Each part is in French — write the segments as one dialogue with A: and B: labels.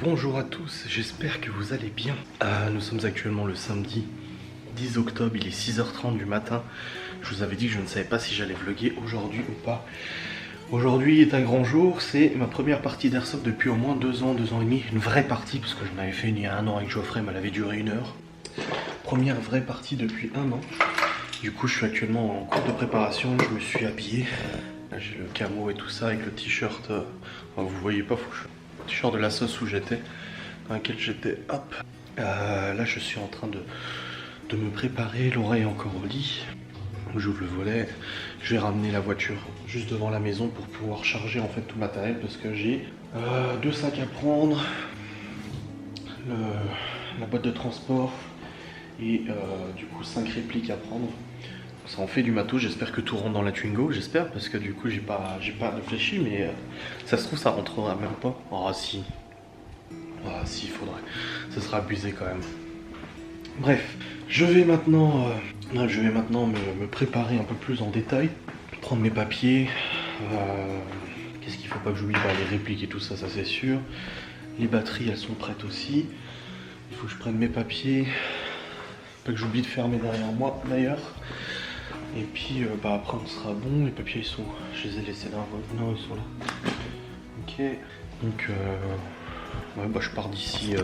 A: Bonjour à tous, j'espère que vous allez bien. Nous sommes actuellement le samedi 10 octobre, il est 6h30 du matin. Je vous avais dit que je ne savais pas si j'allais vlogger aujourd'hui ou pas. Aujourd'hui est un grand jour, c'est ma première partie d'airsoft depuis au moins 2 ans et demi. Une vraie partie, parce que j'en avais fait une il y a 1 an avec Geoffrey, mais elle avait duré 1 heure. Première vraie partie depuis 1 an. Du coup je suis actuellement en cours de préparation, je me suis habillé. Là j'ai le camo et tout ça avec le t-shirt, vous voyez pas, faut que je... le t-shirt de la sauce où j'étais, dans laquelle j'étais, hop. Là je suis en train de me préparer, Laura est encore au lit. J'ouvre le volet, je vais ramener la voiture juste devant la maison pour pouvoir charger en fait tout le matériel parce que j'ai 2 sacs à prendre, la boîte de transport et du coup 5 répliques à prendre. Ça en fait du matos, j'espère que tout rentre dans la Twingo, j'espère parce que du coup j'ai pas réfléchi mais ça se trouve ça rentrera même pas. Ah si, il faudrait, ça sera abusé quand même. Bref, je vais maintenant me préparer un peu plus en détail, prendre mes papiers, qu'est-ce qu'il faut pas que j'oublie, les répliques et tout ça, ça c'est sûr. Les batteries elles sont prêtes aussi, il faut que je prenne mes papiers, pas que j'oublie de fermer derrière moi d'ailleurs. Et puis après on sera bon, les papiers ils sont, je les ai laissés là, non ils sont là. Ok, donc ouais, je pars d'ici...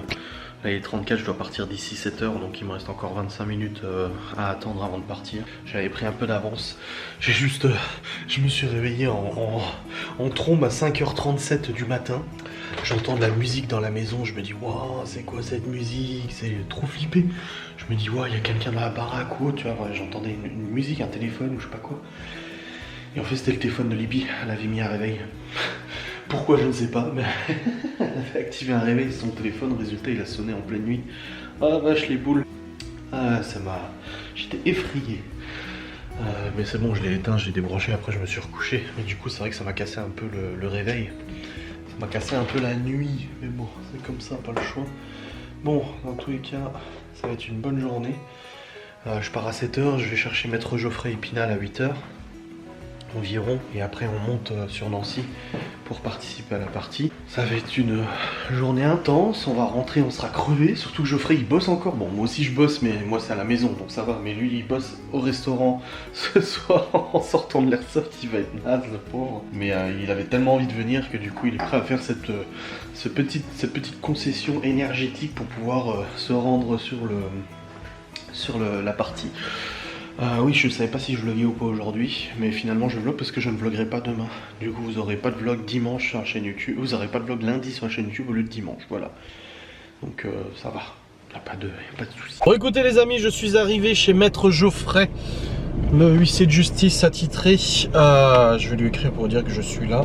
A: Là il est 34, je dois partir d'ici 7h, donc il me reste encore 25 minutes à attendre avant de partir. J'avais pris un peu d'avance. Je me suis réveillé en trombe à 5h37 du matin. J'entends de la musique dans la maison, je me dis waouh, c'est quoi cette musique? C'est trop flippé. Je me dis waouh, il y a quelqu'un dans la baraque ou tu vois, j'entendais une musique, un téléphone ou je sais pas quoi. Et en fait c'était le téléphone de Libye, elle avait mis un réveil. Pourquoi je ne sais pas, mais elle avait activé un réveil sur son téléphone, résultat il a sonné en pleine nuit. Ah vache les boules. Ah ça m'a... J'étais effrayé. Mais c'est bon, je l'ai éteint, je l'ai débranché, après je me suis recouché. Mais du coup c'est vrai que ça m'a cassé un peu le réveil. Ça m'a cassé un peu la nuit, mais bon, c'est comme ça, pas le choix. Bon, dans tous les cas, ça va être une bonne journée. Je pars à 7h, je vais chercher Maître Geoffrey Épinal à 8h. Environ, et après on monte sur Nancy pour participer à la partie. Ça va être une journée intense, on va rentrer, on sera crevé, surtout que Geoffrey il bosse encore. Bon moi aussi je bosse, mais moi c'est à la maison donc ça va, mais lui il bosse au restaurant ce soir en sortant de l'airsoft, il va être naze le pauvre. Mais il avait tellement envie de venir que du coup il est prêt à faire cette petite concession énergétique pour pouvoir se rendre sur la partie. Oui, je savais pas si je vloguais ou pas aujourd'hui, mais finalement je vlog parce que je ne vloguerai pas demain. Du coup vous aurez pas de vlog dimanche sur la chaîne YouTube, vous aurez pas de vlog lundi sur la chaîne YouTube au lieu de dimanche, voilà. Donc ça va, y a pas de soucis. Bon écoutez les amis, je suis arrivé chez Maître Geoffrey, le huissier de justice attitré. Je vais lui écrire pour dire que je suis là.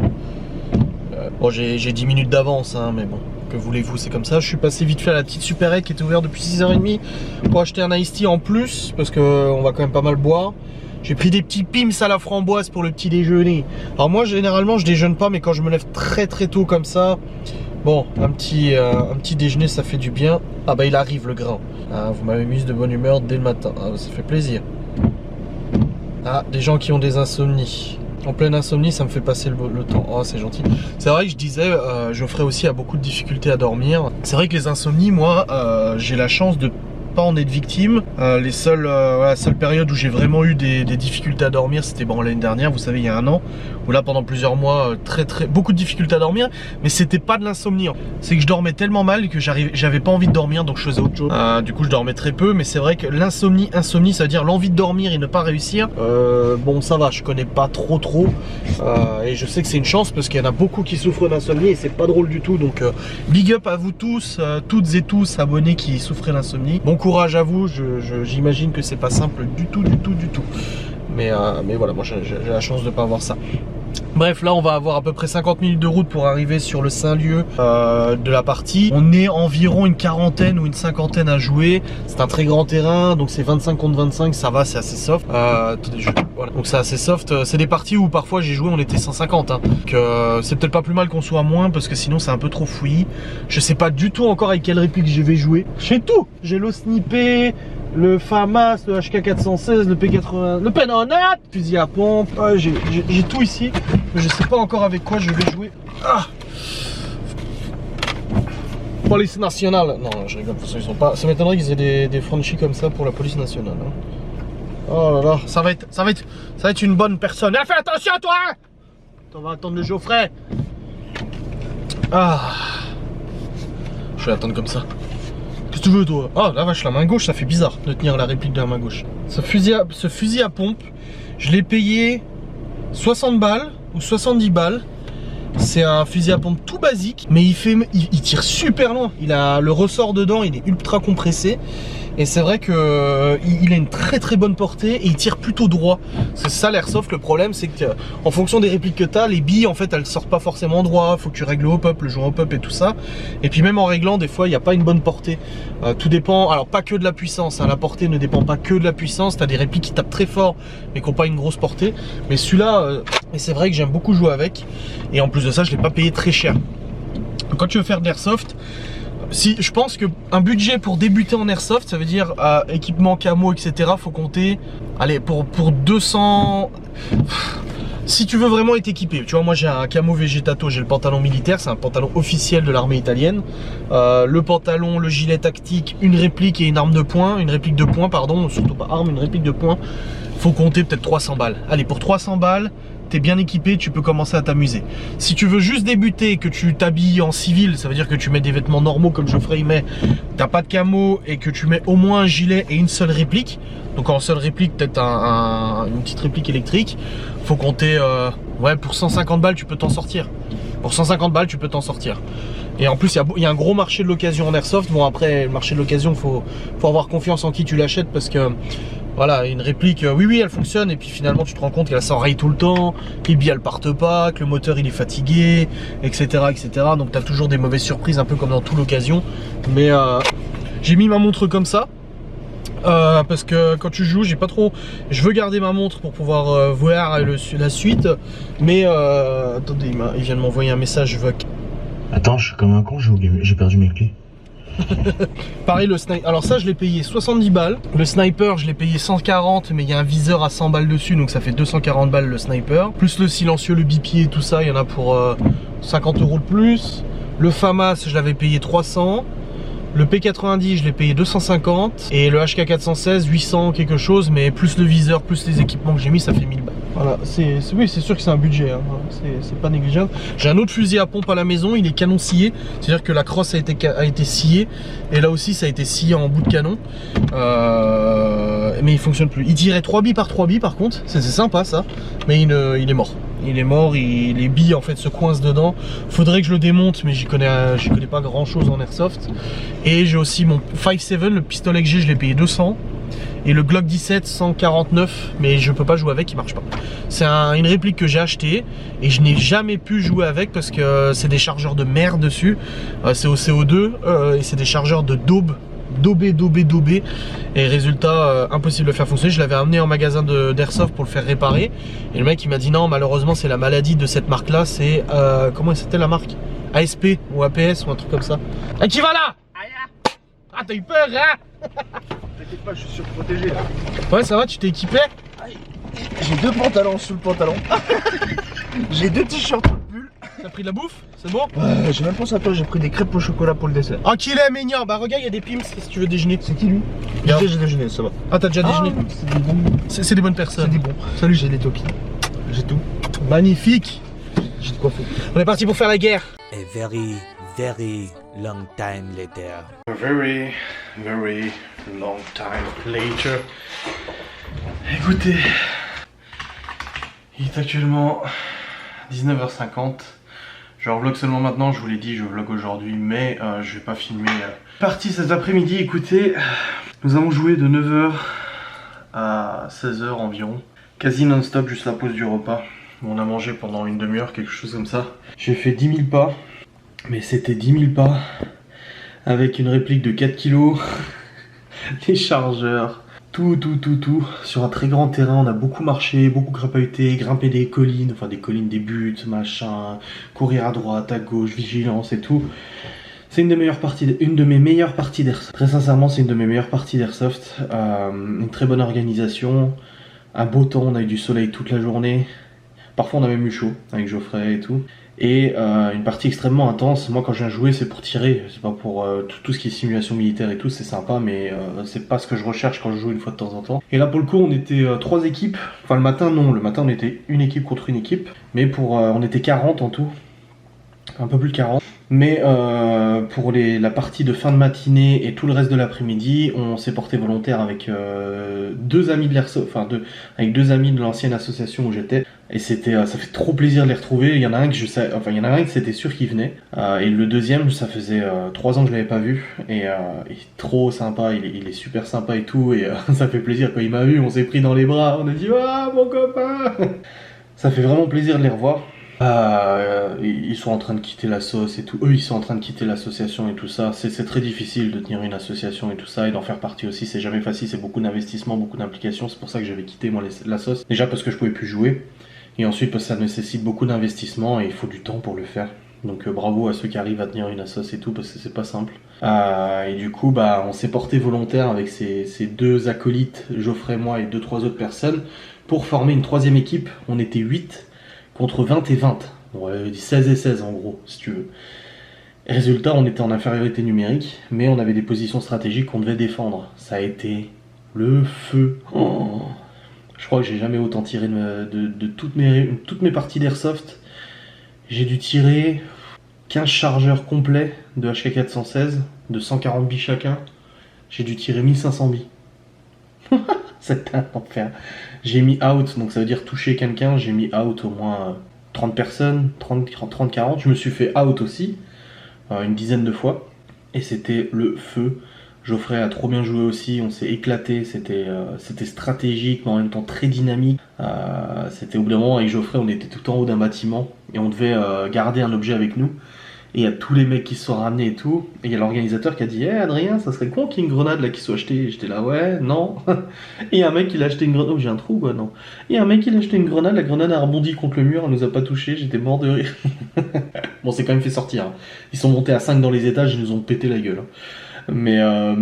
A: Bon j'ai 10 minutes d'avance, hein, mais bon. Que voulez-vous, c'est comme ça. Je suis passé vite fait à la petite Super Egg qui est ouverte depuis 6h30 pour acheter un iced tea en plus parce qu'on va quand même pas mal boire. J'ai pris des petits pims à la framboise pour le petit déjeuner. Alors moi généralement je déjeune pas, mais quand je me lève très tôt comme ça, bon un petit déjeuner ça fait du bien. Ah bah il arrive le grain. Vous m'avez mis de bonne humeur dès le matin, ça fait plaisir. Des gens qui ont des insomnies. En pleine insomnie, ça me fait passer le temps. Oh, c'est gentil. C'est vrai que je disais, Geoffrey aussi a beaucoup de difficultés à dormir. C'est vrai que les insomnies, moi, j'ai la chance de pas en être victime. La seule période où j'ai vraiment eu des difficultés à dormir, c'était l'année dernière, vous savez, il y a 1 an, où là pendant plusieurs mois, beaucoup de difficultés à dormir, mais c'était pas de l'insomnie. C'est que je dormais tellement mal que j'avais pas envie de dormir, donc je faisais autre chose. Du coup je dormais très peu, mais c'est vrai que l'insomnie, ça veut dire l'envie de dormir et ne pas réussir. Bon ça va, je connais pas trop et je sais que c'est une chance parce qu'il y en a beaucoup qui souffrent d'insomnie et c'est pas drôle du tout. Donc big up à vous tous, toutes et tous abonnés qui souffrent d'insomnie. Bon courage à vous, j'imagine que c'est pas simple du tout. Mais voilà, moi j'ai la chance de pas avoir ça. Bref, là on va avoir à peu près 50 minutes de route pour arriver sur le Saint-Lieu de la partie. On est environ une 40aine ou une 50aine à jouer. C'est un très grand terrain, donc c'est 25 contre 25, ça va, c'est assez soft. Voilà. Donc c'est assez soft. C'est des parties où parfois j'ai joué, on était 150. Hein. Donc c'est peut-être pas plus mal qu'on soit moins parce que sinon c'est un peu trop fouillis. Je sais pas du tout encore avec quelle réplique je vais jouer. J'ai tout. J'ai le snippé, le FAMAS, le HK416, le P80, le Penonat, fusil à pompe. J'ai tout ici. Mais je sais pas encore avec quoi je vais jouer.
B: Police nationale. Non, je rigole, de toute façon, ils sont pas. Ça m'étonnerait qu'ils aient des franchis comme ça pour la police nationale. Hein. Oh là là, ça va être une bonne personne. Eh, fais attention à toi hein. On va attendre le Geoffrey. Ah. Je vais attendre comme ça. Qu'est-ce que tu veux toi? Oh la vache, la main gauche, ça fait bizarre de tenir la réplique de la main gauche. Ce fusil à pompe, je l'ai payé 60 balles ou 70 balles. C'est un fusil à pompe tout basique, mais il tire super loin. Il a le ressort dedans, il est ultra compressé. Et c'est vrai que il a une très très bonne portée et il tire plutôt droit. C'est ça l'airsoft, le problème c'est que en fonction des répliques que tu as, les billes en fait elles sortent pas forcément droit. Faut que tu règles le hop-up, le joint hop-up et tout ça. Et puis même en réglant, des fois il n'y a pas une bonne portée. Tout dépend, alors pas que de la puissance, hein. La portée ne dépend pas que de la puissance. Tu as des répliques qui tapent très fort mais qui n'ont pas une grosse portée. Mais celui-là, et c'est vrai que j'aime beaucoup jouer avec. Et en plus de ça, je l'ai pas payé très cher. Quand tu veux faire de l'airsoft, si je pense qu'un budget pour débuter en airsoft, ça veut dire équipement camo, etc. Faut compter, allez, pour 200. Si tu veux vraiment être équipé, tu vois, moi j'ai un camo végétato, j'ai le pantalon militaire, c'est un pantalon officiel de l'armée italienne. Le pantalon, le gilet tactique, une réplique et une arme de poing, une réplique de poing, pardon, surtout pas arme, une réplique de poing. Faut compter peut-être 300 balles. Allez, pour 300 balles. T'es bien équipé, tu peux commencer à t'amuser. Si tu veux juste débuter, que tu t'habilles en civil, ça veut dire que tu mets des vêtements normaux comme Geoffrey y met, t'as pas de camo et que tu mets au moins un gilet et une seule réplique. Donc en seule réplique, peut-être une petite réplique électrique. Faut compter, ouais, pour 150 balles, tu peux t'en sortir. Pour 150 balles, tu peux t'en sortir. Et en plus, il y a un gros marché de l'occasion en airsoft. Bon, après, le marché de l'occasion, faut avoir confiance en qui tu l'achètes parce que voilà, une réplique, oui, elle fonctionne, et puis finalement tu te rends compte qu'elle s'enraye tout le temps, que les billes elles partent pas, que le moteur il est fatigué, etc. Donc tu as toujours des mauvaises surprises, un peu comme dans toute l'occasion. Mais j'ai mis ma montre comme ça, parce que quand tu joues, j'ai pas trop. Je veux garder ma montre pour pouvoir voir la suite, mais attendez, il vient de m'envoyer un message Voc.
C: Attends, je suis comme un con, j'ai perdu mes clés.
B: Pareil le sniper, alors ça je l'ai payé 70 balles. Le sniper je l'ai payé 140, mais il y a un viseur à 100 balles dessus, donc ça fait 240 balles le sniper. Plus le silencieux, le bipied et tout ça, il y en a pour 50 € de plus. Le FAMAS je l'avais payé 300. Le P90 je l'ai payé 250. Et le HK416 800 quelque chose, mais plus le viseur, plus les équipements que j'ai mis, ça fait 1000 balles. Voilà, oui, c'est sûr que c'est un budget, hein. C'est pas négligeable. J'ai un autre fusil à pompe à la maison, il est canon scié, c'est-à-dire que la crosse a été sciée, et là aussi ça a été scié en bout de canon, mais il fonctionne plus. Il tirait 3 billes par 3 billes par contre, c'est sympa ça, mais il est mort. Il est mort, les billes en fait se coincent dedans. Faudrait que je le démonte, mais j'y connais pas grand chose en airsoft. Et j'ai aussi mon 5.7, le pistolet que j'ai, je l'ai payé 200. Et le Glock 17 149, mais je peux pas jouer avec, il marche pas. C'est une réplique que j'ai acheté et je n'ai jamais pu jouer avec parce que c'est des chargeurs de merde dessus. C'est au CO2 et c'est des chargeurs de daube. Daubé. Et résultat, impossible de le faire fonctionner. Je l'avais amené en magasin d'airsoft pour le faire réparer. Et le mec il m'a dit non, malheureusement c'est la maladie de cette marque là. C'est comment c'était la marque? ASP ou APS ou un truc comme ça. Et qui va là? Ah t'as eu peur hein?
D: T'inquiète pas, je suis surprotégé là.
B: Ouais ça va, tu t'es équipé?
D: J'ai 2 pantalons sous le pantalon. J'ai 2 t-shirts sous le pull.
B: T'as pris de la bouffe? C'est bon?
D: J'ai même pensé à toi, j'ai pris des crêpes au chocolat pour le dessert.
B: Ah qu'il est mignon. Bah regarde, il y a des pims si tu veux déjeuner.
D: C'est qui lui? J'ai déjeuné, ça va.
B: Ah t'as déjà déjeuné?
D: C'est des bons.
B: C'est des bonnes personnes.
D: C'est des bons. Salut, j'ai des tokis. J'ai tout.
B: Magnifique.
D: J'ai de quoi faire.
B: On est parti pour faire la guerre.
E: A very, very long time later.
A: A very, very long time later. Écoutez, il est actuellement 19h50. Je vlog seulement maintenant, je vous l'ai dit, je vlog aujourd'hui, mais je vais pas filmer. Parti cet après-midi, écoutez, nous avons joué de 9h à 16h environ. Quasi non-stop, juste la pause du repas. On a mangé pendant une demi-heure, quelque chose comme ça. J'ai fait 10 000 pas, mais c'était 10 000 pas avec une réplique de 4 kg, les chargeurs, tout. Sur un très grand terrain, on a beaucoup marché, beaucoup crapahuté, grimpé des collines, enfin des collines, des buts, machin, courir à droite, à gauche, vigilance et tout. C'est une de mes meilleures parties d'airsoft. Très sincèrement, c'est une de mes meilleures parties d'airsoft. Une très bonne organisation, un beau temps, on a eu du soleil toute la journée. Parfois on a même eu chaud avec Geoffrey et tout. Et une partie extrêmement intense. Moi quand je viens jouer c'est pour tirer, c'est pas pour tout ce qui est simulation militaire et tout, c'est sympa mais c'est pas ce que je recherche quand je joue une fois de temps en temps. Et là pour le coup on était 3 équipes, enfin le matin non, le matin on était une équipe contre une équipe, mais on était 40 en tout, un peu plus de 40. Mais pour la partie de fin de matinée et tout le reste de l'après-midi, on s'est porté volontaire avec 2 amis de l'airsoft, avec 2 amis de l'ancienne association où j'étais. Et ça fait trop plaisir de les retrouver. Il y en a un que c'était sûr qu'il venait. Et le deuxième, ça faisait 3 ans que je l'avais pas vu. Et il est trop sympa, il est super sympa et tout. Et ça fait plaisir quand il m'a vu, on s'est pris dans les bras, on a dit ah mon copain. Ça fait vraiment plaisir de les revoir. Ils sont en train de quitter la sauce et tout. Eux, ils sont en train de quitter l'association et tout ça. C'est très difficile de tenir une association et tout ça. Et d'en faire partie aussi, c'est jamais facile. C'est beaucoup d'investissement, beaucoup d'implication. C'est pour ça que j'avais quitté moi la sauce. Déjà parce que je pouvais plus jouer. Et ensuite parce que ça nécessite beaucoup d'investissement et il faut du temps pour le faire. Donc bravo à ceux qui arrivent à tenir une assoce et tout parce que c'est pas simple. Et du coup, on s'est porté volontaire avec ces 2 acolytes, Geoffrey, moi et 2-3 autres personnes, pour former une 3e équipe. On était 8. Contre 20 et 20. Ouais, 16 et 16 en gros, si tu veux. Résultat, on était en infériorité numérique, mais on avait des positions stratégiques qu'on devait défendre. Ça a été le feu. Oh. Je crois que j'ai jamais autant tiré de toutes mes parties d'airsoft. J'ai dû tirer 15 chargeurs complets de HK416, de 140 billes chacun. J'ai dû tirer 1500 billes. C'était un enfer. J'ai mis out, donc ça veut dire toucher quelqu'un, j'ai mis out au moins 30 personnes, 30-40. Je me suis fait out aussi, une dizaine de fois. Et c'était le feu. Geoffrey a trop bien joué aussi, on s'est éclaté, c'était stratégique mais en même temps très dynamique. C'était au bout d'un moment avec Geoffrey, on était tout en haut d'un bâtiment et on devait garder un objet avec nous. Et il y a tous les mecs qui se sont ramenés et tout. Et il y a l'organisateur qui a dit Adrien, ça serait con qu'il y ait une grenade là qui soit achetée. J'étais là, ouais, non. Et il y a un mec qui l'a acheté une grenade. Oh, j'ai un trou quoi, non. Et il y a un mec qui l'a acheté une grenade, la grenade a rebondi contre le mur, elle nous a pas touché, j'étais mort de rire. Bon, c'est quand même fait sortir. Ils sont montés à 5 dans les étages, ils nous ont pété la gueule. Mais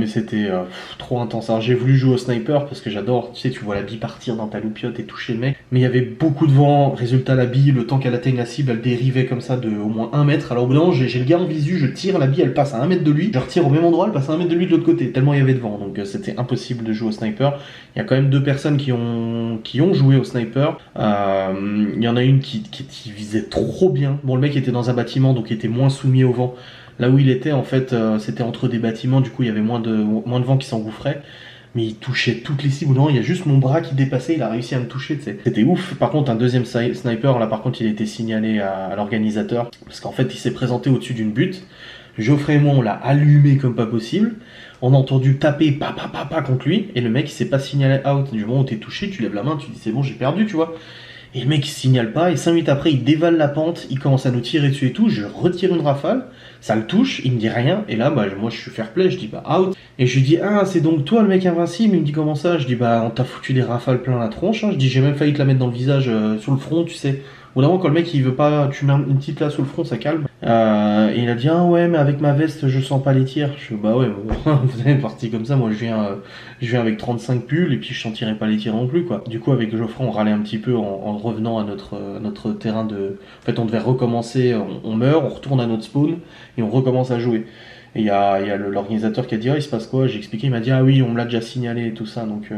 A: c'était trop intense. Alors j'ai voulu jouer au sniper parce que j'adore, tu sais, tu vois la bille partir dans ta loupiote et toucher le mec. Mais il y avait beaucoup de vent, résultat la bille, le temps qu'elle atteigne la cible, elle dérivait comme ça de au moins 1 mètre. Alors au bout d'un moment, j'ai le gars en visu, je tire, la bille elle passe à 1 mètre de lui, je retire au même endroit, elle passe à 1 mètre de lui de l'autre côté, tellement il y avait de vent. Donc c'était impossible de jouer au sniper. Il y a quand même 2 personnes qui ont joué au sniper. Il y en a une qui visait trop bien. Bon, le mec était dans un bâtiment donc il était moins soumis au vent. Là où il était, en fait, c'était entre des bâtiments, du coup il y avait moins de vent qui s'engouffrait. Mais il touchait toutes les cibles. Non, il y a juste mon bras qui dépassait, il a réussi à me toucher, tu sais. C'était ouf. Par contre, un deuxième sniper, là par contre, il a été signalé à l'organisateur. Parce qu'en fait, il s'est présenté au-dessus d'une butte. Geoffrey et moi, on l'a allumé comme pas possible. On a entendu taper pa contre lui. Et le mec, il s'est pas signalé out. Du moment où t'es touché, tu lèves la main, tu dis c'est bon, j'ai perdu, tu vois. Et le mec il signale pas, et 5 minutes après il dévale la pente, il commence à nous tirer dessus et tout, je retire une rafale, ça le touche, il me dit rien, et là moi je suis fair play, je dis out, et je lui dis c'est donc toi le mec invincible, il me dit comment ça, je dis on t'a foutu des rafales plein la tronche, je dis j'ai même failli te la mettre dans le visage, sur le front, tu sais. Au bout d'un moment, quand le mec il veut pas, tu mets une petite là sur le front, ça calme. Et il a dit ouais, mais avec ma veste je sens pas les tirs. Je suis ouais, bon, vous êtes parti comme ça. Moi je viens avec 35 pulls et puis je sentirais pas les tirs non plus quoi. Du coup avec Geoffrey on râlait un petit peu en revenant à notre terrain de. En fait on devait recommencer, on meurt, on retourne à notre spawn et on recommence à jouer. Et il y a l'organisateur qui a dit il se passe quoi, j'ai expliqué, il m'a dit oui on me l'a déjà signalé et tout ça, donc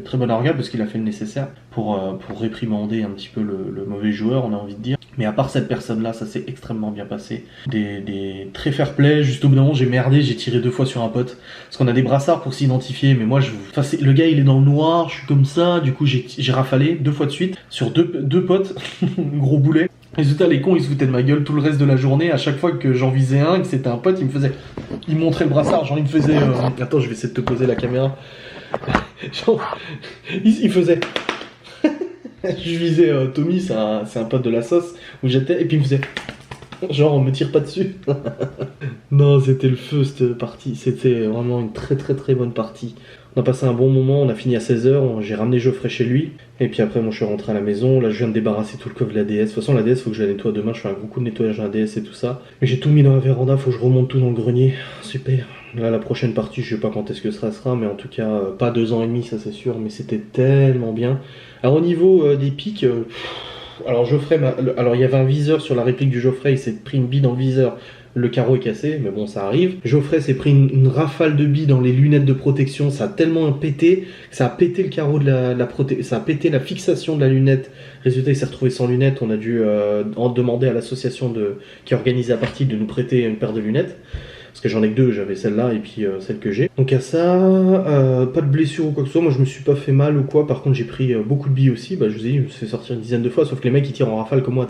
A: très bon organe parce qu'il a fait le nécessaire pour réprimander un petit peu le mauvais joueur, on a envie de dire. Mais à part cette personne là, ça s'est extrêmement bien passé, des très fair play. Juste au bout d'un moment j'ai merdé, j'ai tiré 2 fois sur un pote parce qu'on a des brassards pour s'identifier, mais moi le gars il est dans le noir, je suis comme ça, du coup j'ai rafalé 2 fois de suite sur deux potes, gros boulet. Résultat, les cons ils se foutaient de ma gueule tout le reste de la journée. À chaque fois que j'en visais un, que c'était un pote, il me montrait le brassard, genre il me faisait. Attends, je vais essayer de te poser la caméra. Genre, il faisait. Je visais Tommy, c'est un pote de la sauce où j'étais, et puis il me faisait. Genre, on me tire pas dessus. Non, c'était le feu cette partie. C'était vraiment une très très très bonne partie. On a passé un bon moment, on a fini à 16h, j'ai ramené Geoffrey chez lui. Et puis après, moi je suis rentré à la maison. Là, je viens de débarrasser tout le coffre de la DS. De toute façon, la DS, faut que je la nettoie demain. Je fais un gros coup de nettoyage de la DS et tout ça. Mais j'ai tout mis dans la véranda, faut que je remonte tout dans le grenier. Super. Là, la prochaine partie, je sais pas quand est-ce que ça sera, mais en tout cas, pas 2 ans et demi, ça c'est sûr. Mais c'était tellement bien. Alors, au niveau des pics,
B: Alors Geoffrey, alors il y avait un viseur sur la réplique du Geoffrey, il s'est pris une bille dans le viseur, le carreau est cassé, mais bon ça arrive. Geoffrey s'est pris une rafale de billes dans les lunettes de protection, ça a tellement pété, que ça a pété le carreau de la protection, ça a pété la fixation de la lunette. Résultat il s'est retrouvé sans lunettes, on a dû en demander à l'association qui organisait la partie de nous prêter une paire de lunettes. Parce que j'en ai que deux, j'avais celle-là et puis celle que j'ai. Donc à ça, pas de blessure ou quoi que ce soit, moi je me suis pas fait mal ou quoi, par contre j'ai pris beaucoup de billes aussi, bah je vous ai dit, je me suis fait sortir une dizaine de fois, sauf que les mecs ils tirent en rafale comme moi.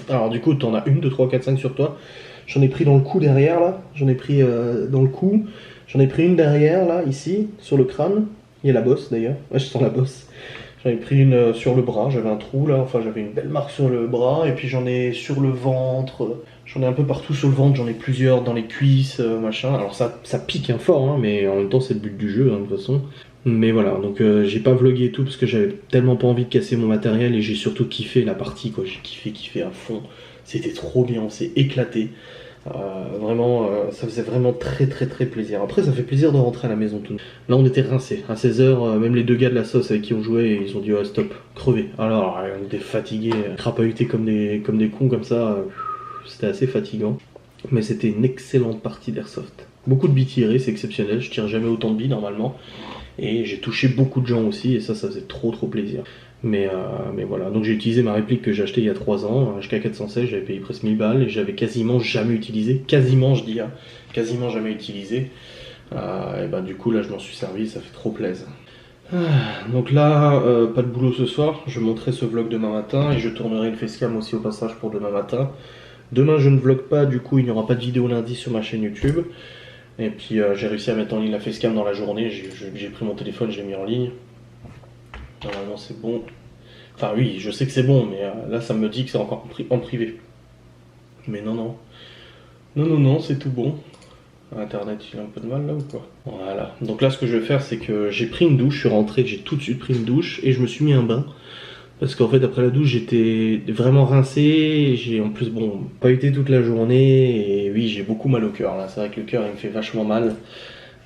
B: Alors du coup t'en as 1, 2, 3, 4, 5 sur toi, j'en ai pris dans le cou derrière là, j'en ai pris dans le cou, j'en ai pris une derrière là, ici, sur le crâne, il y a la bosse d'ailleurs, ouais je sens la bosse. J'en ai pris une sur le bras, j'avais un trou là, enfin j'avais une belle marque sur le bras, et puis j'en ai sur le ventre, j'en ai un peu partout sur le ventre, j'en ai plusieurs dans les cuisses, machin. Alors ça pique fort, hein, mais en même temps c'est le but du jeu, hein, de toute façon. Mais voilà, donc j'ai pas vlogué et tout parce que j'avais tellement pas envie de casser mon matériel et j'ai surtout kiffé la partie, quoi. J'ai kiffé à fond, c'était trop bien, on s'est éclaté. Vraiment, ça faisait vraiment très plaisir. Après ça fait plaisir de rentrer à la maison tout. Là on était rincés, à 16h, même les deux gars de la sauce avec qui on jouait, ils ont dit oh, stop, crevé. Alors on était fatigués, crapahutés comme des cons comme ça, c'était assez fatigant. Mais c'était une excellente partie d'airsoft. Beaucoup de billes tirées, c'est exceptionnel, je tire jamais autant de billes normalement. Et j'ai touché beaucoup de gens aussi, et ça faisait trop plaisir. Mais voilà, donc j'ai utilisé ma réplique que j'ai achetée il y a 3 ans, HK416, j'avais payé presque 1000 balles, et j'avais quasiment jamais utilisé, quasiment jamais utilisé. Et ben du coup là je m'en suis servi, ça fait trop plaisir. Donc là, pas de boulot ce soir, je montrerai ce vlog demain matin, et je tournerai une facecam aussi au passage pour demain matin. Demain je ne vlog pas, du coup il n'y aura pas de vidéo lundi sur ma chaîne YouTube. Et puis j'ai réussi à mettre en ligne la facecam dans la journée, j'ai pris mon téléphone, j'ai mis en ligne. Normalement c'est bon. Enfin oui, je sais que c'est bon, mais là ça me dit que c'est encore en privé. Mais non, c'est tout bon. Internet il a un peu de mal là ou quoi? Voilà, donc là ce que je vais faire c'est que j'ai pris une douche, je suis rentré, j'ai tout de suite pris une douche et je me suis mis un bain. Parce qu'en fait après la douche j'étais vraiment rincé, j'ai en plus bon pas été toute la journée et oui j'ai beaucoup mal au cœur là, c'est vrai que le cœur il me fait vachement mal.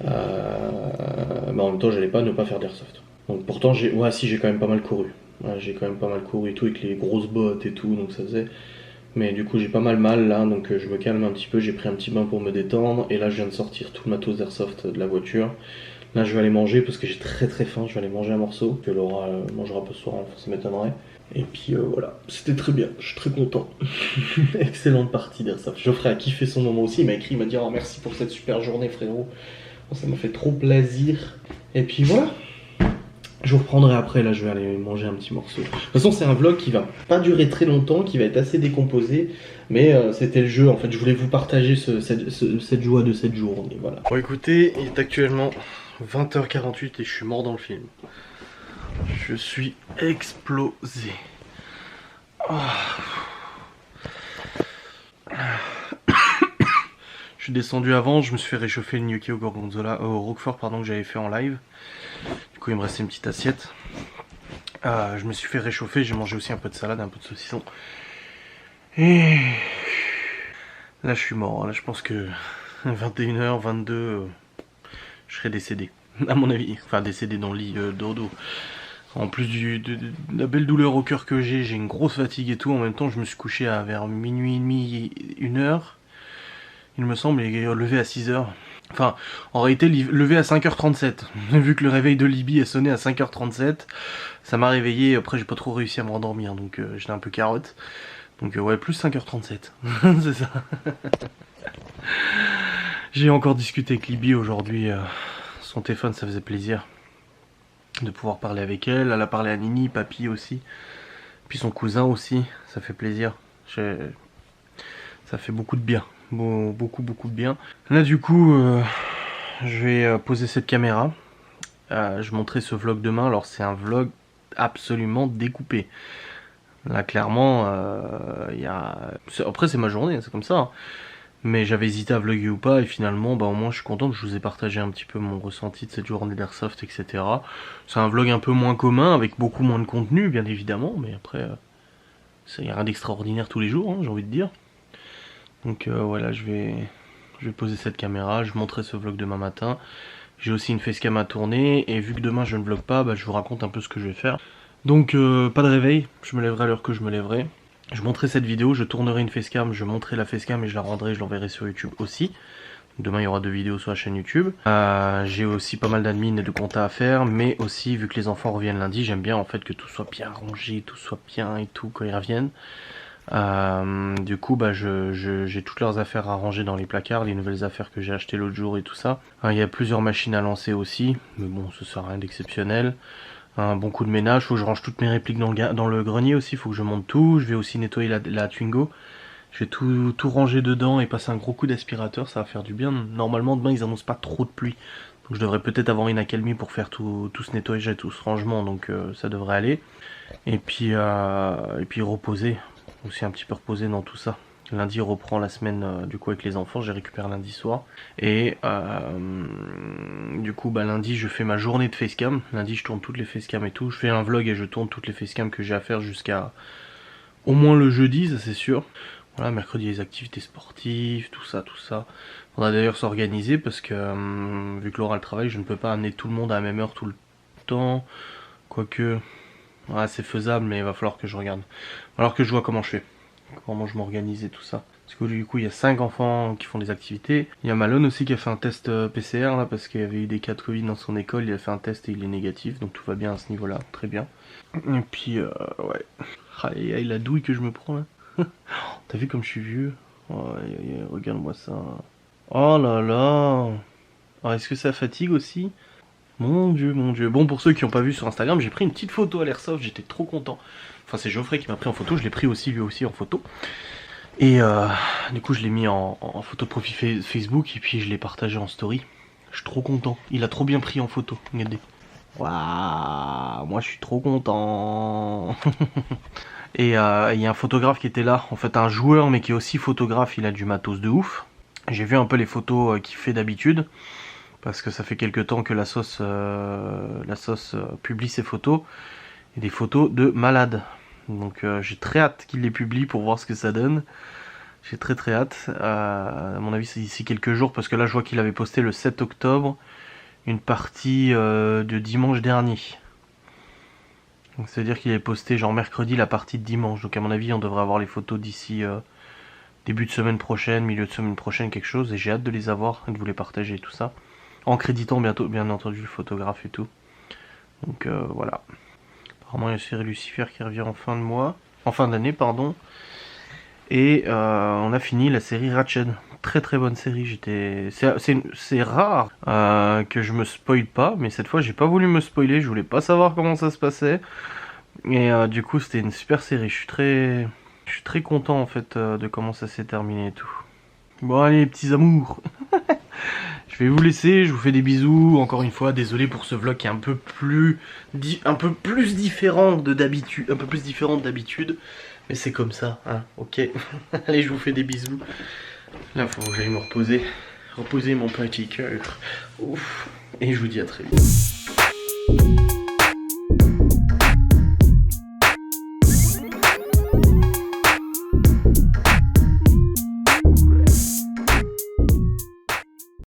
B: Mais en même temps j'allais pas ne pas faire d'airsoft. Donc pourtant j'ai quand même pas mal couru. Ouais, j'ai quand même pas mal couru et tout avec les grosses bottes et tout, donc ça faisait. Mais du coup j'ai pas mal là, donc je me calme un petit peu, j'ai pris un petit bain pour me détendre et là je viens de sortir tout le matos d'airsoft de la voiture. Là je vais aller manger parce que j'ai très faim, je vais aller manger un morceau que Laura mangera pas ce soir, enfin, ça m'étonnerait. Et puis voilà, c'était très bien, je suis très content. Excellente partie d'airsoft. Geoffrey a kiffé son moment aussi, il m'a écrit, il m'a dit oh, merci pour cette super journée frérot. Bon, ça m'a fait trop plaisir. Et puis voilà. Je vous reprendrai après, là je vais aller manger un petit morceau. De toute façon c'est un vlog qui va pas durer très longtemps, qui va être assez décomposé. Mais c'était le jeu, en fait je voulais vous partager cette joie de cette journée, voilà. Bon écoutez, il est actuellement 20h48 et je suis mort dans le film. Je suis explosé. Oh. Je suis descendu avant, je me suis fait réchauffer le gnocchi au gorgonzola, au roquefort pardon, que j'avais fait en live. Du coup il me restait une petite assiette. Je me suis fait réchauffer, j'ai mangé aussi un peu de salade, un peu de saucisson. Et là je suis mort, là je pense que 21h, 22, je serai décédé, à mon avis. Enfin décédé dans le lit dodo. En plus de la belle douleur au cœur que j'ai une grosse fatigue et tout. En même temps je me suis couché à vers minuit et demi, 1h. Il me semble, et levé à 6h. Enfin, en réalité, levé à 5h37. Vu que le réveil de Libye a sonné à 5h37, ça m'a réveillé. Après, j'ai pas trop réussi à me rendormir, donc j'étais un peu carotte. Donc ouais, plus 5h37. C'est ça. J'ai encore discuté avec Libye aujourd'hui. Son téléphone, ça faisait plaisir de pouvoir parler avec elle. Elle a parlé à Nini, Papy aussi. Puis son cousin aussi, ça fait plaisir. Ça fait beaucoup de bien. Beaucoup de bien. Là du coup je vais poser cette caméra. Je montrerai ce vlog demain. Alors c'est un vlog absolument découpé. Là clairement après c'est ma journée, c'est comme ça, hein. Mais j'avais hésité à vlogger ou pas et finalement au moins je suis content que je vous ai partagé un petit peu mon ressenti de cette journée d'airsoft, etc. C'est un vlog un peu moins commun avec beaucoup moins de contenu bien évidemment, mais après il n'y a rien d'extraordinaire tous les jours, hein, j'ai envie de dire. Donc voilà, je vais poser cette caméra, je montrerai ce vlog demain matin. J'ai aussi une facecam à tourner et vu que demain je ne vlog pas, je vous raconte un peu ce que je vais faire.
A: Donc pas de réveil, je me lèverai à l'heure que je me lèverai. Je montrerai cette vidéo, je tournerai une facecam, je monterai la facecam et je la rendrai, je l'enverrai sur YouTube aussi. Demain il y aura 2 vidéos sur la chaîne YouTube. J'ai aussi pas mal d'admin et de compta à faire, mais aussi vu que les enfants reviennent lundi, j'aime bien en fait que tout soit bien rangé, tout soit bien et tout quand ils reviennent. Du coup bah j'ai toutes leurs affaires à ranger dans les placards, les nouvelles affaires que j'ai achetées l'autre jour et tout ça. Il y a plusieurs machines à lancer aussi, mais bon ce sera rien d'exceptionnel. Un bon coup de ménage, faut que je range toutes mes répliques dans le grenier aussi, faut que je monte tout. Je vais aussi nettoyer la Twingo. Je vais tout ranger dedans et passer un gros coup d'aspirateur, ça va faire du bien. Normalement demain ils annoncent pas trop de pluie. Donc je devrais peut-être avoir une accalmie pour faire tout ce nettoyage et tout ce rangement, donc ça devrait aller. Et puis reposer, aussi un petit peu reposer dans tout ça. Lundi reprend la semaine du coup avec les enfants, j'ai récupéré lundi soir. Et du coup bah lundi je fais ma journée de facecam. Lundi je tourne toutes les facecam et tout. Je fais un vlog et je tourne toutes les facecam que j'ai à faire jusqu'à au moins le jeudi, ça c'est sûr. Voilà, mercredi les activités sportives, tout ça. On va d'ailleurs s'organiser parce que vu que Laura le travail, je ne peux pas amener tout le monde à la même heure tout le temps. Quoique, ouais, c'est faisable mais il va falloir que je regarde. Alors que je vois comment je fais. Comment je m'organise et tout ça. Parce que du coup il y a 5 enfants qui font des activités. Il y a Malone aussi qui a fait un test PCR là parce qu'il y avait eu des cas de Covid dans son école. Il a fait un test et il est négatif. Donc tout va bien à ce niveau là, très bien. Et puis ouais. Aïe, la douille que je me prends là. T'as vu comme je suis vieux? Oh, regarde-moi ça. Oh là là. Alors est-ce que ça fatigue aussi? Mon dieu, mon dieu. Bon, pour ceux qui n'ont pas vu sur Instagram, j'ai pris une petite photo à l'airsoft, j'étais trop content. Enfin, c'est Geoffrey qui m'a pris en photo, je l'ai pris aussi, lui aussi, en photo. Et du coup, je l'ai mis en photo de profil Facebook, et puis je l'ai partagé en story. Je suis trop content. Il a trop bien pris en photo, regardez. Waouh, moi je suis trop content. Et il y a un photographe qui était là, en fait un joueur, mais qui est aussi photographe, il a du matos de ouf. J'ai vu un peu les photos qu'il fait d'habitude. Parce que ça fait quelques temps que la sauce publie ses photos. Et des photos de malades. Donc j'ai très hâte qu'il les publie pour voir ce que ça donne. J'ai très hâte. À mon avis c'est d'ici quelques jours. Parce que là je vois qu'il avait posté le 7 octobre. Une partie de dimanche dernier. Donc ça veut dire qu'il avait posté genre mercredi la partie de dimanche. Donc à mon avis on devrait avoir les photos d'ici début de semaine prochaine, milieu de semaine prochaine, quelque chose. Et j'ai hâte de les avoir et de vous les partager et tout ça. En créditant bientôt, bien entendu, le photographe et tout. Donc voilà. Apparemment, il y a aussi Lucifer qui revient en fin de mois. En fin d'année, pardon. Et on a fini la série Ratched. Très bonne série. C'est rare que je me spoil pas. Mais cette fois, j'ai pas voulu me spoiler. Je voulais pas savoir comment ça se passait. Et du coup, c'était une super série. Je suis très content en fait de comment ça s'est terminé et tout. Bon, allez, petits amours. Je vais vous laisser, je vous fais des bisous. Encore une fois, désolé pour ce vlog qui est un peu plus différent d'habitude. Mais c'est comme ça, hein, ok. Allez, je vous fais des bisous. Là, faut que j'aille me reposer. Reposer mon petit cœur. Ouf. Et je vous dis à très vite.